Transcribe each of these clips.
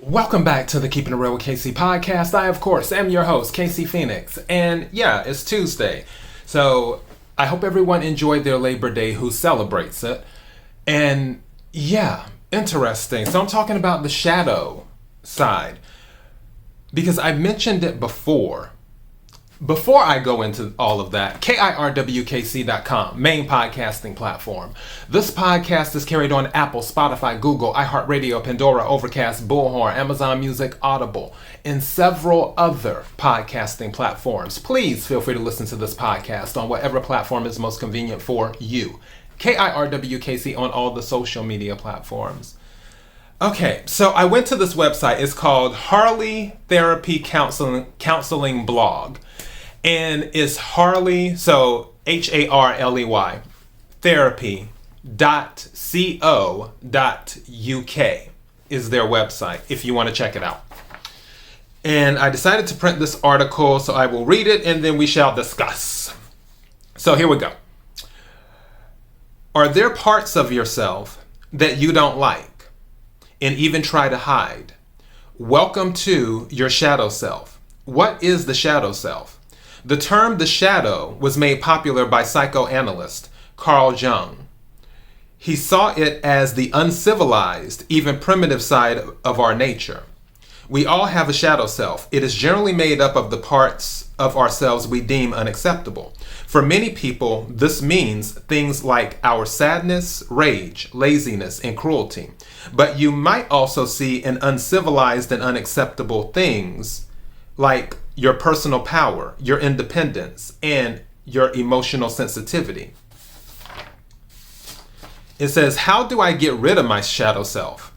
Welcome back to the Keeping It Real with KC podcast. I, of course, am your host, KC Phoenix. And yeah, it's Tuesday. So I hope everyone enjoyed their Labor Day who celebrates it. And yeah, interesting. So I'm talking about the shadow side because I mentioned it before. Before I go into all of that, KIRWKC.com, main podcasting platform. This podcast is carried on Apple, Spotify, Google, iHeartRadio, Pandora, Overcast, Bullhorn, Amazon Music, Audible, and several other podcasting platforms. Please feel free to listen to this podcast on whatever platform is most convenient for you. KIRWKC on all the social media platforms. Okay, so I went to this website. It's called Harley Therapy Counseling Blog. And it's Harley, so Harley, therapy.co.uk is their website if you want to check it out. And I decided to print this article, so I will read it and then we shall discuss. So here we go. Are there parts of yourself that you don't like and even try to hide? Welcome to your shadow self. What is the shadow self? The term the shadow was made popular by psychoanalyst Carl Jung. He saw it as the uncivilized, even primitive side of our nature. We all have a shadow self. It is generally made up of the parts of ourselves we deem unacceptable. For many people, this means things like our sadness, rage, laziness, and cruelty. But you might also see in uncivilized and unacceptable things like your personal power, your independence, and your emotional sensitivity. It says, how do I get rid of my shadow self?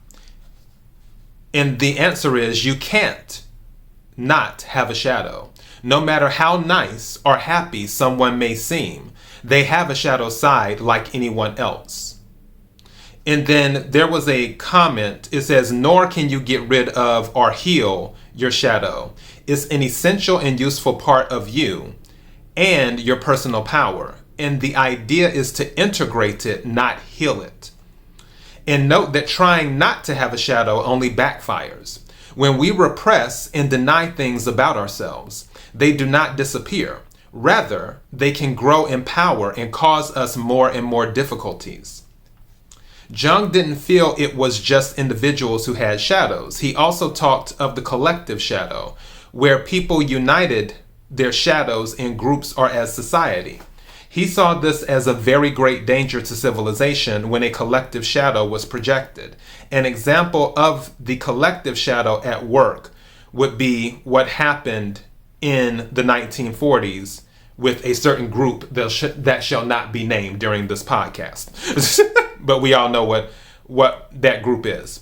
And the answer is you can't not have a shadow. No matter how nice or happy someone may seem, they have a shadow side like anyone else. And then there was a comment. It says, nor can you get rid of or heal your shadow. It's an essential and useful part of you and your personal power. And the idea is to integrate it, not heal it. And note that trying not to have a shadow only backfires. When we repress and deny things about ourselves, they do not disappear. Rather, they can grow in power and cause us more and more difficulties. Jung didn't feel it was just individuals who had shadows. He also talked of the collective shadow, where people united their shadows in groups or as society. He saw this as a very great danger to civilization when a collective shadow was projected. An example of the collective shadow at work would be what happened in the 1940s with a certain group that shall not be named during this podcast. But we all know what that group is.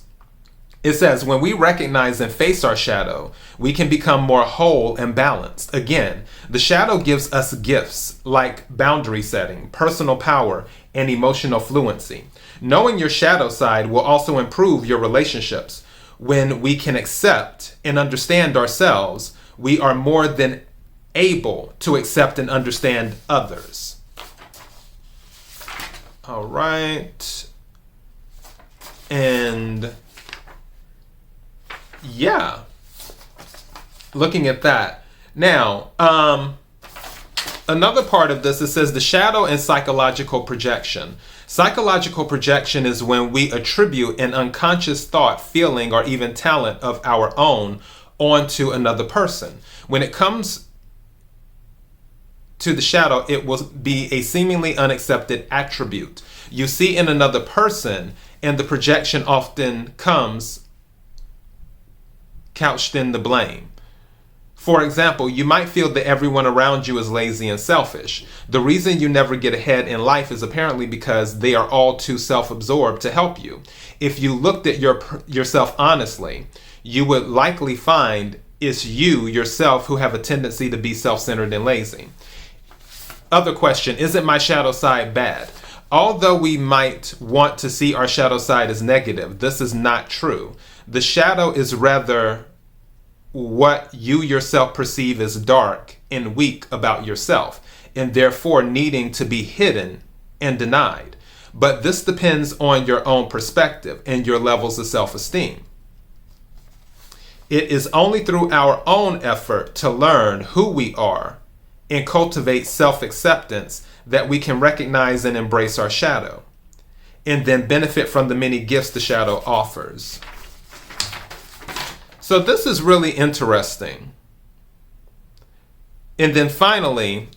It says, when we recognize and face our shadow, we can become more whole and balanced. Again, the shadow gives us gifts like boundary setting, personal power, and emotional fluency. Knowing your shadow side will also improve your relationships. When we can accept and understand ourselves, we are more than able to accept and understand others. All right. And yeah, looking at that. Now, another part of this, it says the shadow and psychological projection. Psychological projection is when we attribute an unconscious thought, feeling, or even talent of our own onto another person. When it comes to the shadow, it will be a seemingly unaccepted attribute you see in another person, and the projection often comes couched in the blame. For example, you might feel that everyone around you is lazy and selfish. The reason you never get ahead in life is apparently because they are all too self-absorbed to help you. If you looked at yourself honestly, you would likely find it's you yourself who have a tendency to be self-centered and lazy. Other question, isn't my shadow side bad? Although we might want to see our shadow side as negative, this is not true. The shadow is rather what you yourself perceive as dark and weak about yourself, and therefore needing to be hidden and denied. But this depends on your own perspective and your levels of self-esteem. It is only through our own effort to learn who we are and cultivate self-acceptance that we can recognize and embrace our shadow, and then benefit from the many gifts the shadow offers. So this is really interesting. And then finally,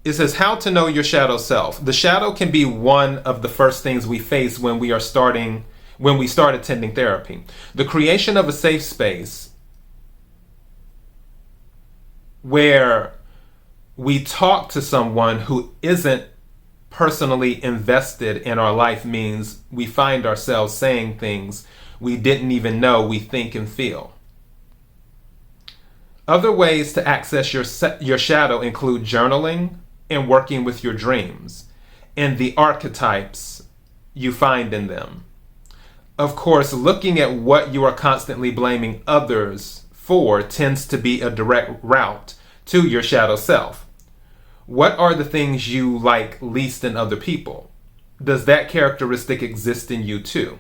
it says how to know your shadow self. The shadow can be one of the first things we face when we start attending therapy. The creation of a safe space where we talk to someone who isn't personally invested in our life means we find ourselves saying things we didn't even know we think and feel. Other ways to access your shadow include journaling and working with your dreams and the archetypes you find in them. Of course, looking at what you are constantly blaming others for tends to be a direct route to your shadow self. What are the things you like least in other people? Does that characteristic exist in you too?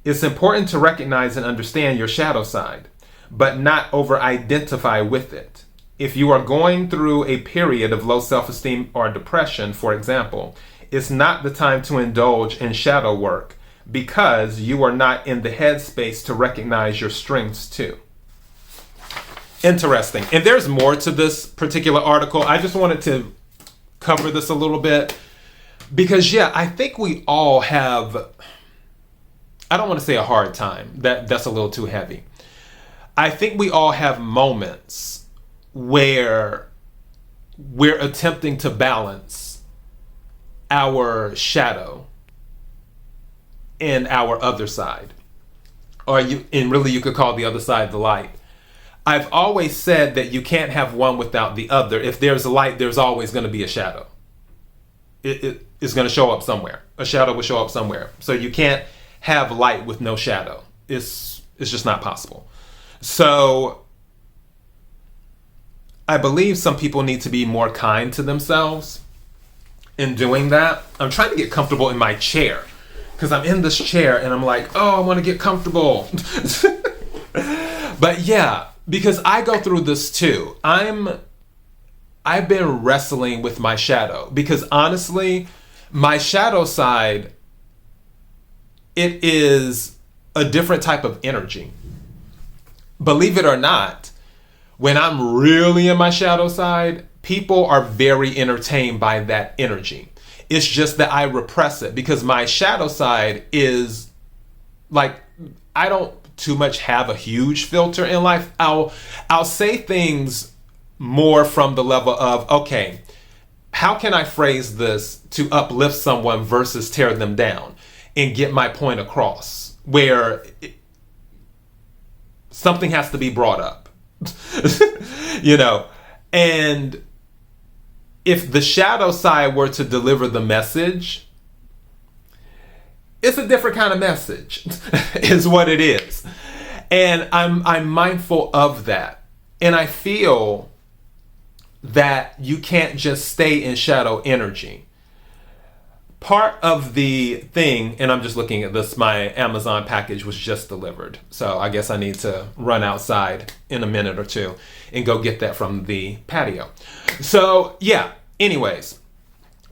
It's important to recognize and understand your shadow side, but not over-identify with it. If you are going through a period of low self-esteem or depression, for example, it's not the time to indulge in shadow work because you are not in the headspace to recognize your strengths too. Interesting. And there's more to this particular article. I just wanted to cover this a little bit because, I think we all have, I don't want to say a hard time. That's a little too heavy. I think we all have moments where we're attempting to balance our shadow and our other side. And really you could call the other side the light. I've always said that you can't have one without the other. If there's a light, there's always going to be a shadow. It is going to show up somewhere. A shadow will show up somewhere. So you can't have light with no shadow. It's just not possible. So I believe some people need to be more kind to themselves in doing that. I'm trying to get comfortable in my chair because I'm in this chair and I'm like, oh, I want to get comfortable. But because I go through this too. I've been wrestling with my shadow because honestly, my shadow side, it is a different type of energy. Believe it or not, when I'm really in my shadow side, people are very entertained by that energy. It's just that I repress it because my shadow side is like, I don't too much have a huge filter in life. I'll say things more from the level of, okay, how can I phrase this to uplift someone versus tear them down and get my point across where something has to be brought up, and if the shadow side were to deliver the message, it's a different kind of message is what it is. And I'm mindful of that. And I feel that you can't just stay in shadow energy. Part of the thing, and I'm just looking at this, my Amazon package was just delivered. So I guess I need to run outside in a minute or two and go get that from the patio. So anyways.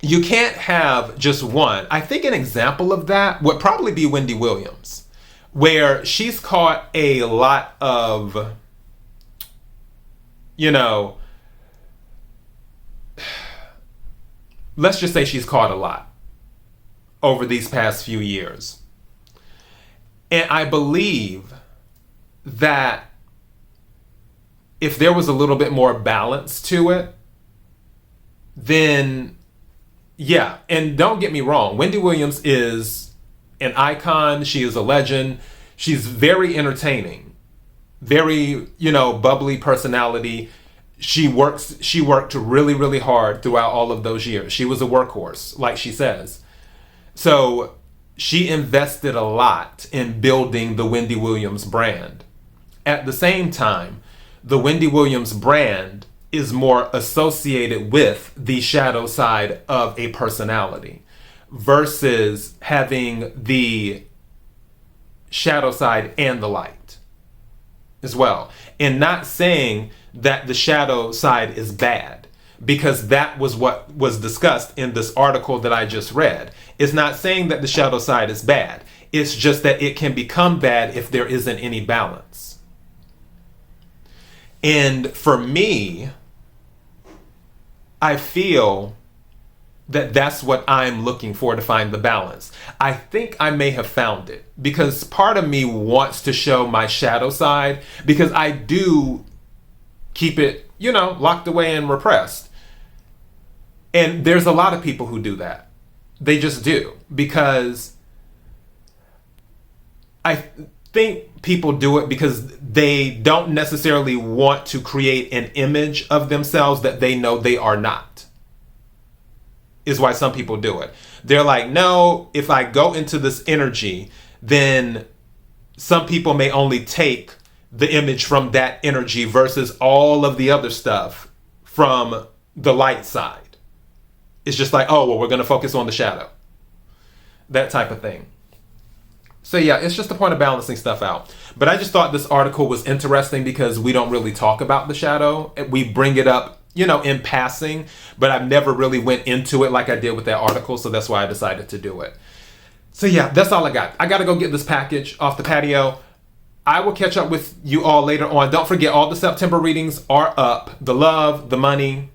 You can't have just one. I think an example of that would probably be Wendy Williams, where she's caught a lot of, let's just say she's caught a lot over these past few years. And I believe that if there was a little bit more balance to it, then and don't get me wrong, Wendy Williams is an icon. She is a legend. She's very entertaining, very, bubbly personality. She worked really, really hard throughout all of those years. She was a workhorse, like she says. So she invested a lot in building the Wendy Williams brand. At the same time, the Wendy Williams brand is more associated with the shadow side of a personality versus having the shadow side and the light. as well. And not saying that the shadow side is bad, because that was what was discussed in this article that I just read. It's not saying that the shadow side is bad. It's just that it can become bad if there isn't any balance. And for me, I feel that that's what I'm looking for, to find the balance. I think I may have found it, because part of me wants to show my shadow side, because I do keep it, locked away and repressed. And there's a lot of people who do that. They just do, because I think people do it because they don't necessarily want to create an image of themselves that they know they are not. Is why some people do it. They're like, no, if I go into this energy, then some people may only take the image from that energy versus all of the other stuff from the light side. It's just like, oh, well, we're going to focus on the shadow. That type of thing. So yeah, it's just a point of balancing stuff out. But I just thought this article was interesting because we don't really talk about the shadow. We bring it up, in passing, but I've never really went into it like I did with that article. So that's why I decided to do it. So yeah, that's all I got. I got to go get this package off the patio. I will catch up with you all later on. Don't forget, all the September readings are up. The love, the money,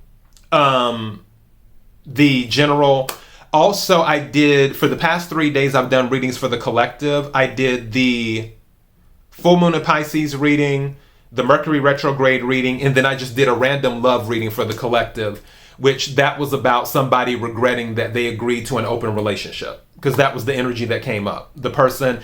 the general. Also, I did, for the past 3 days, I've done readings for the collective. I did the full moon of Pisces reading, the Mercury retrograde reading, and then I just did a random love reading for the collective, which that was about somebody regretting that they agreed to an open relationship, because that was the energy that came up. The person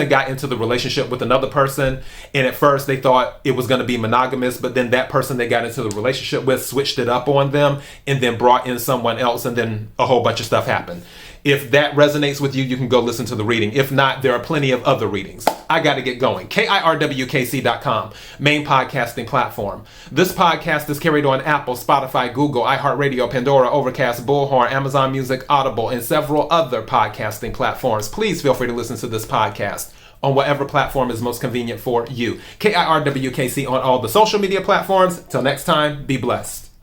got into the relationship with another person, and at first they thought it was going to be monogamous, but then that person they got into the relationship with switched it up on them and then brought in someone else, and then a whole bunch of stuff happened. If that resonates with you, you can go listen to the reading. If not, there are plenty of other readings. I got to get going. KIRWKC.com, main podcasting platform. This podcast is carried on Apple, Spotify, Google, iHeartRadio, Pandora, Overcast, Bullhorn, Amazon Music, Audible, and several other podcasting platforms. Please feel free to listen to this podcast on whatever platform is most convenient for you. KIRWKC on all the social media platforms. Till next time, be blessed.